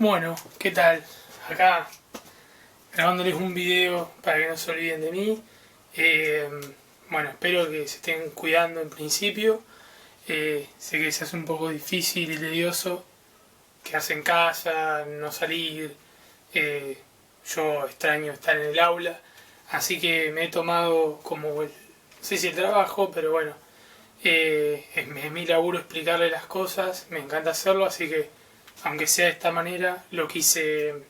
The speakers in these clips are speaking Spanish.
Bueno, ¿qué tal? Acá grabándoles un video para que no se olviden de mí. Eh, bueno, espero que se estén cuidando en principio. Sé que se hace un poco difícil y tedioso quedarse en casa, no salir. Yo extraño estar en el aula, así que me he tomado como no sé si el trabajo, pero bueno, es mi laburo explicarle las cosas, me encanta hacerlo, así que aunque sea de esta manera, lo quise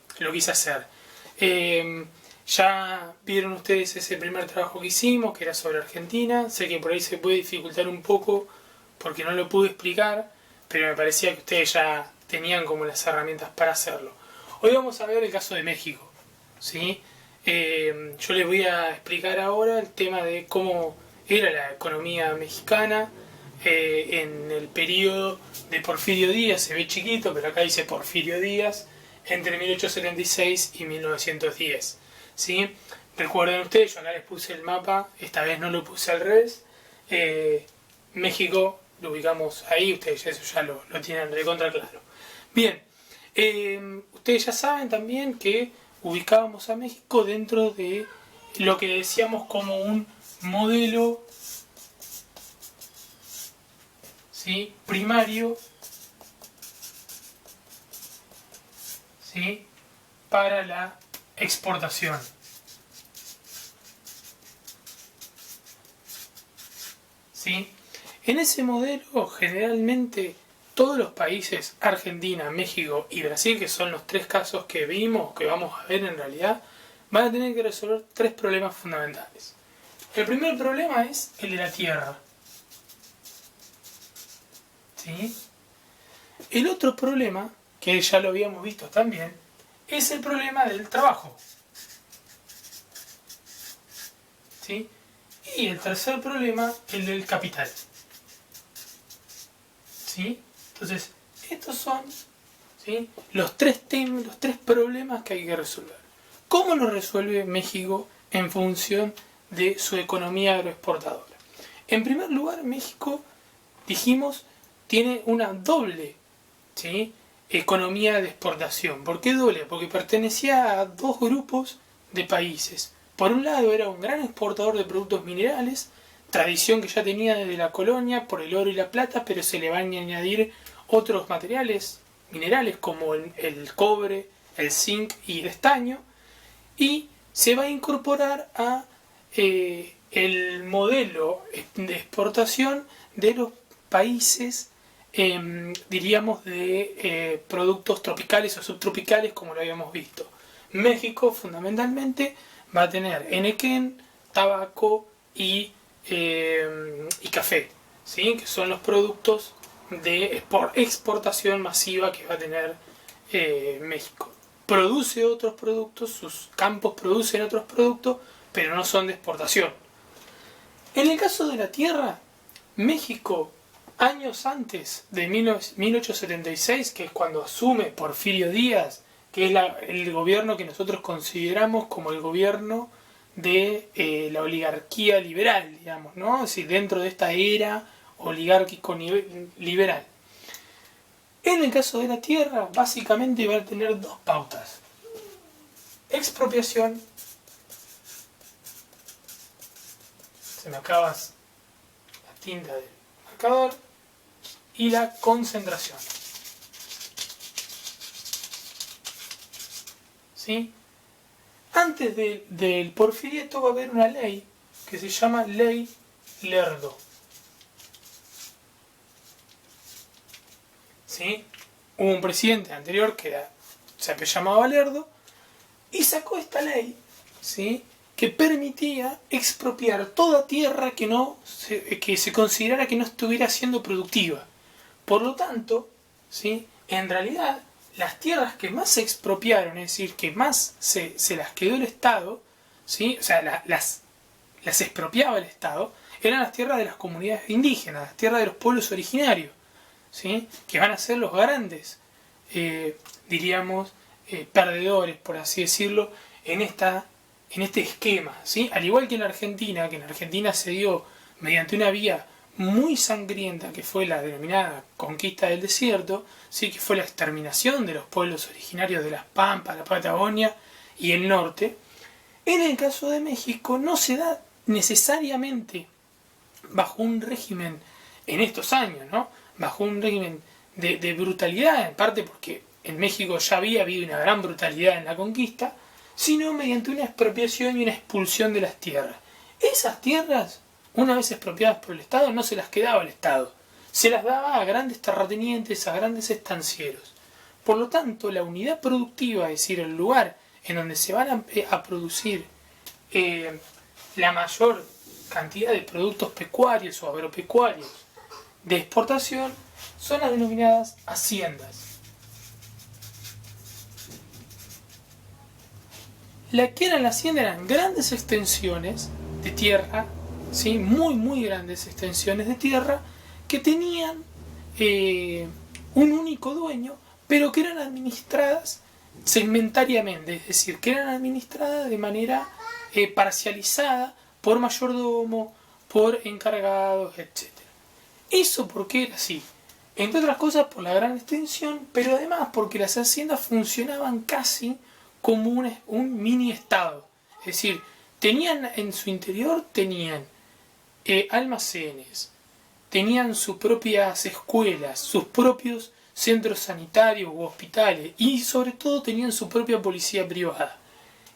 hacer. Ya vieron ustedes ese primer trabajo que hicimos, que era sobre Argentina. Sé que por ahí se puede dificultar un poco porque no lo pude explicar, pero me parecía que ustedes ya tenían como las herramientas para hacerlo. Hoy vamos a ver el caso de México, ¿sí? Yo les voy a explicar ahora el tema de cómo era la economía mexicana en el periodo de Porfirio Díaz. Se ve chiquito, pero acá dice Porfirio Díaz, entre 1876 y 1910. ¿Sí? Recuerden ustedes, yo acá les puse el mapa, esta vez no lo puse al revés. México lo ubicamos ahí, ustedes eso ya lo tienen recontra claro. Bien, ustedes ya saben también que ubicábamos a México dentro de lo que decíamos como un modelo, ¿sí?, primario, ¿sí?, para la exportación. ¿Sí? En ese modelo generalmente todos los países, Argentina, México y Brasil, que son los tres casos que vimos, que vamos a ver en realidad, van a tener que resolver tres problemas fundamentales. El primer problema es el de la tierra. ¿Sí? El otro problema, que ya lo habíamos visto también, es el problema del trabajo. ¿Sí? Y el tercer problema, el del capital. ¿Sí? Entonces, estos son, ¿sí?, los tres problemas que hay que resolver. ¿Cómo lo resuelve México en función de su economía agroexportadora? En primer lugar, México, dijimos, tiene una doble, ¿sí?, economía de exportación. ¿Por qué doble? Porque pertenecía a dos grupos de países. Por un lado era un gran exportador de productos minerales, tradición que ya tenía desde la colonia por el oro y la plata, pero se le van a añadir otros materiales minerales como el cobre, el zinc y el estaño, y se va a incorporar a el modelo de exportación de los países, diríamos, de productos tropicales o subtropicales, como lo habíamos visto. México fundamentalmente va a tener enequén, tabaco y café, ¿sí?, que son los productos de exportación masiva que va a tener México. Produce otros productos, sus campos producen otros productos, pero no son de exportación. En el caso de la tierra, México, años antes de 1876, que es cuando asume Porfirio Díaz, que es el gobierno que nosotros consideramos como el gobierno de la oligarquía liberal, digamos, ¿no? Es decir, dentro de esta era oligárquico-liberal. En el caso de la tierra, básicamente va a tener dos pautas: expropiación, se me acaba la tinta del marcador, y la concentración. ¿Sí? Antes del porfiriato va a haber una ley que se llama Ley Lerdo. ¿Sí? Hubo un presidente anterior que se llamaba Lerdo y sacó esta ley, ¿sí?, que permitía expropiar toda tierra que se considerara que no estuviera siendo productiva. Por lo tanto, ¿sí?, en realidad las tierras que más se expropiaron, es decir, que más se las quedó el Estado, ¿sí?, o sea, las expropiaba el Estado, eran las tierras de las comunidades indígenas, las tierras de los pueblos originarios, ¿sí?, que van a ser los grandes, diríamos, perdedores, por así decirlo, en este esquema, ¿sí? Al igual que en Argentina se dio mediante una vía muy sangrienta, que fue la denominada conquista del desierto, ¿sí? Que fue la exterminación de los pueblos originarios de las Pampas, la Patagonia y el norte. En el caso de México no se da necesariamente bajo un régimen, en estos años, ¿no? Bajo un régimen de brutalidad, en parte porque en México ya había habido una gran brutalidad en la conquista, sino mediante una expropiación y una expulsión de las tierras. Esas tierras, una vez expropiadas por el Estado, no se las quedaba el Estado, se las daba a grandes terratenientes, a grandes estancieros. Por lo tanto, la unidad productiva, es decir, el lugar en donde se van a producir la mayor cantidad de productos pecuarios o agropecuarios de exportación, son las denominadas haciendas. Que eran las haciendas eran grandes extensiones de tierra, ¿sí? Muy grandes extensiones de tierra que tenían un único dueño, pero que eran administradas segmentariamente, es decir, que eran administradas de manera parcializada por mayordomo, por encargados, etc. ¿Eso por qué era así? Entre otras cosas por la gran extensión, pero además porque las haciendas funcionaban casi como un mini estado. Es decir, tenían en su interior almacenes, tenían sus propias escuelas, sus propios centros sanitarios u hospitales y sobre todo tenían su propia policía privada.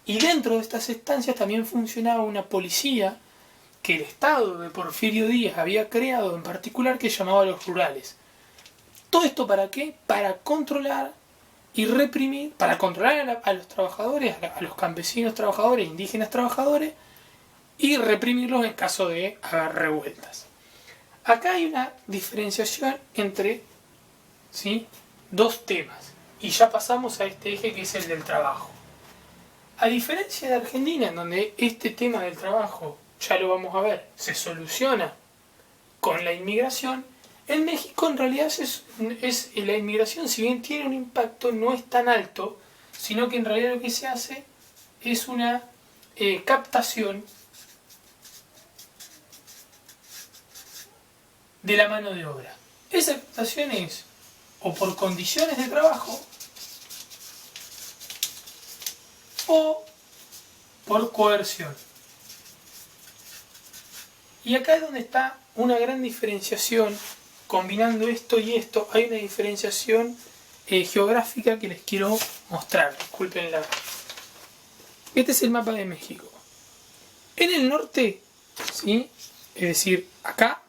Y dentro de estas estancias también funcionaba una policía que el Estado de Porfirio Díaz había creado en particular, que llamaba los rurales. ¿Todo esto para qué? Para controlar y reprimir, para controlar a los trabajadores, a los campesinos trabajadores, indígenas trabajadores, y reprimirlos en caso de haber revueltas. Acá hay una diferenciación entre, ¿sí?, dos temas, y ya pasamos a este eje que es el del trabajo. A diferencia de Argentina, en donde este tema del trabajo, ya lo vamos a ver, se soluciona con la inmigración, en México en realidad es la inmigración, si bien tiene un impacto, no es tan alto, sino que en realidad lo que se hace es una captación de la mano de obra. Esa captación es o por condiciones de trabajo o por coerción. Y acá es donde está una gran diferenciación. Combinando esto y esto, hay una diferenciación geográfica que les quiero mostrar. Disculpenla. Este es el mapa de México. En el norte, ¿sí?, es decir, acá,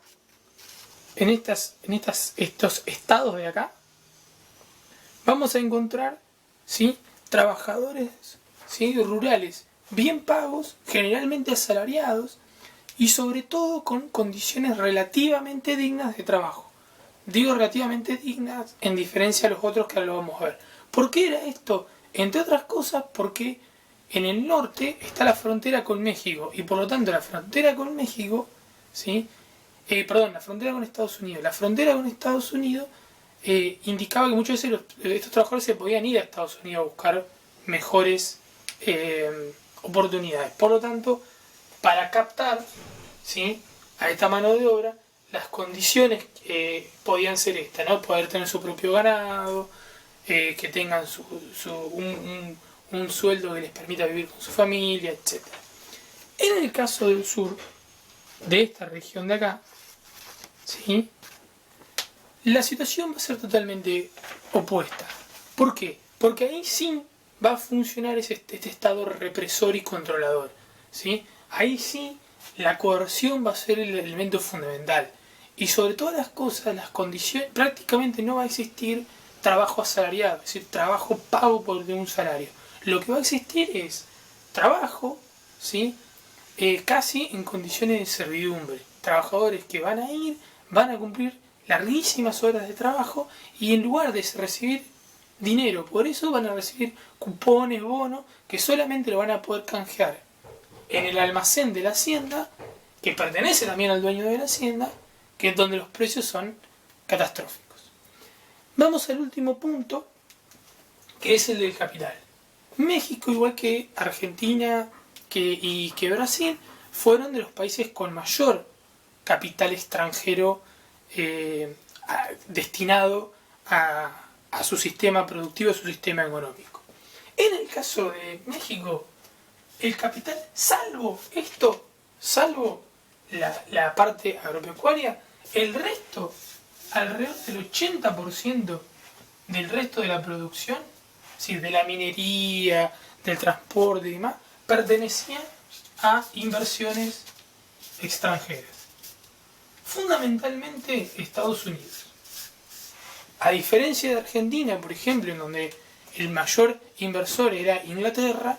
en estos estados de acá, vamos a encontrar, ¿sí?, trabajadores, ¿sí?, rurales bien pagos, generalmente asalariados y sobre todo con condiciones relativamente dignas de trabajo. Digo relativamente dignas en diferencia a los otros que ahora lo vamos a ver. ¿Por qué era esto? Entre otras cosas porque en el norte está la frontera con México y por lo tanto la frontera con México, ¿sí?, la frontera con Estados Unidos. La frontera con Estados Unidos indicaba que muchas veces estos trabajadores se podían ir a Estados Unidos a buscar mejores oportunidades. Por lo tanto, para captar, ¿sí?, a esta mano de obra, las condiciones podían ser estas, ¿no? Poder tener su propio ganado, que tengan un sueldo que les permita vivir con su familia, etc. En el caso del sur, de esta región de acá, ¿sí?, la situación va a ser totalmente opuesta. ¿Por qué? Porque ahí sí va a funcionar este estado represor y controlador, ¿sí? Ahí sí la coerción va a ser el elemento fundamental. Y sobre todas las cosas, las condiciones, prácticamente no va a existir trabajo asalariado, es decir, trabajo pago por un salario. Lo que va a existir es trabajo, ¿sí?, casi en condiciones de servidumbre. Trabajadores que van a ir, van a cumplir larguísimas horas de trabajo y en lugar de recibir dinero por eso van a recibir cupones, bonos, que solamente lo van a poder canjear en el almacén de la hacienda, que pertenece también al dueño de la hacienda, que es donde los precios son catastróficos. Vamos al último punto, que es el del capital. México, igual que Argentina y que Brasil, fueron de los países con mayor capital extranjero destinado a su sistema productivo, a su sistema económico. En el caso de México, el capital, salvo la parte agropecuaria, el resto, alrededor del 80% del resto de la producción, es decir, de la minería, del transporte y demás, pertenecían a inversiones extranjeras. Fundamentalmente Estados Unidos. A diferencia de Argentina, por ejemplo, en donde el mayor inversor era Inglaterra,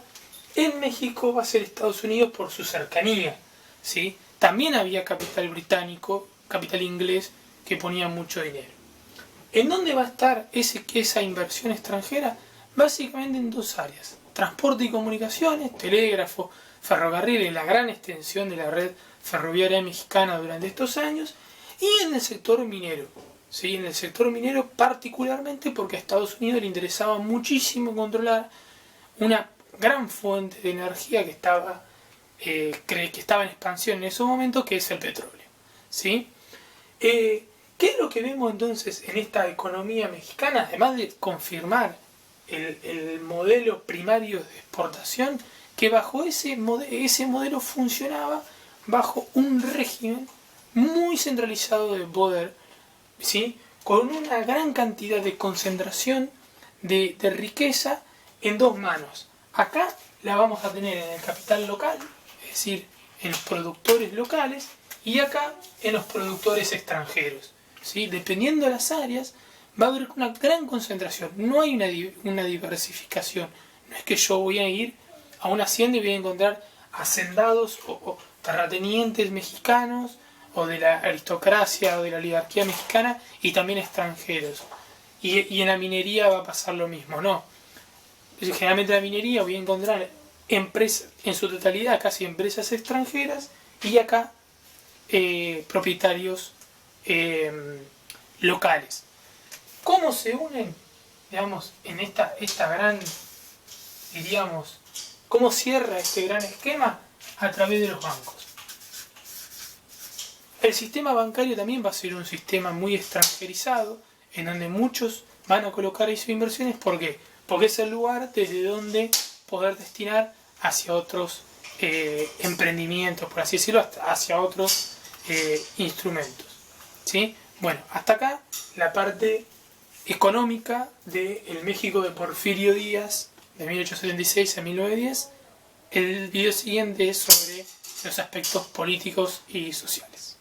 en México va a ser Estados Unidos por su cercanía, ¿sí? También había capital británico, capital inglés, que ponía mucho dinero. ¿En dónde va a estar esa inversión extranjera? Básicamente en dos áreas: transporte y comunicaciones, telégrafo, ferrocarriles, la gran extensión de la red ferroviaria mexicana durante estos años, y en el sector minero. ¿Sí? En el sector minero particularmente porque a Estados Unidos le interesaba muchísimo controlar una gran fuente de energía que estaba en expansión en esos momentos, que es el petróleo. ¿Sí? ¿Qué es lo que vemos entonces en esta economía mexicana? Además de confirmar el modelo primario de exportación, que bajo ese modelo funcionaba bajo un régimen muy centralizado de poder, ¿sí? Con una gran cantidad de concentración de riqueza en dos manos. Acá la vamos a tener en el capital local, es decir, en los productores locales, y acá en los productores extranjeros, ¿sí? Dependiendo de las áreas, va a haber una gran concentración. No hay una diversificación. No es que yo voy a ir a una hacienda y voy a encontrar hacendados o terratenientes mexicanos, o de la aristocracia o de la oligarquía mexicana, y también extranjeros. Y en la minería va a pasar lo mismo, no. Generalmente en la minería voy a encontrar empresas, en su totalidad casi empresas extranjeras, y acá propietarios locales. ¿Cómo se unen, digamos, en esta gran, diríamos, cómo cierra este gran esquema? A través de los bancos. El sistema bancario también va a ser un sistema muy extranjerizado, en donde muchos van a colocar ahí sus inversiones. ¿Por qué? Porque es el lugar desde donde poder destinar hacia otros emprendimientos, por así decirlo, hacia otros instrumentos. ¿Sí? Bueno, hasta acá la parte económica del México de Porfirio Díaz, de 1876 a 1910. El video siguiente es sobre los aspectos políticos y sociales.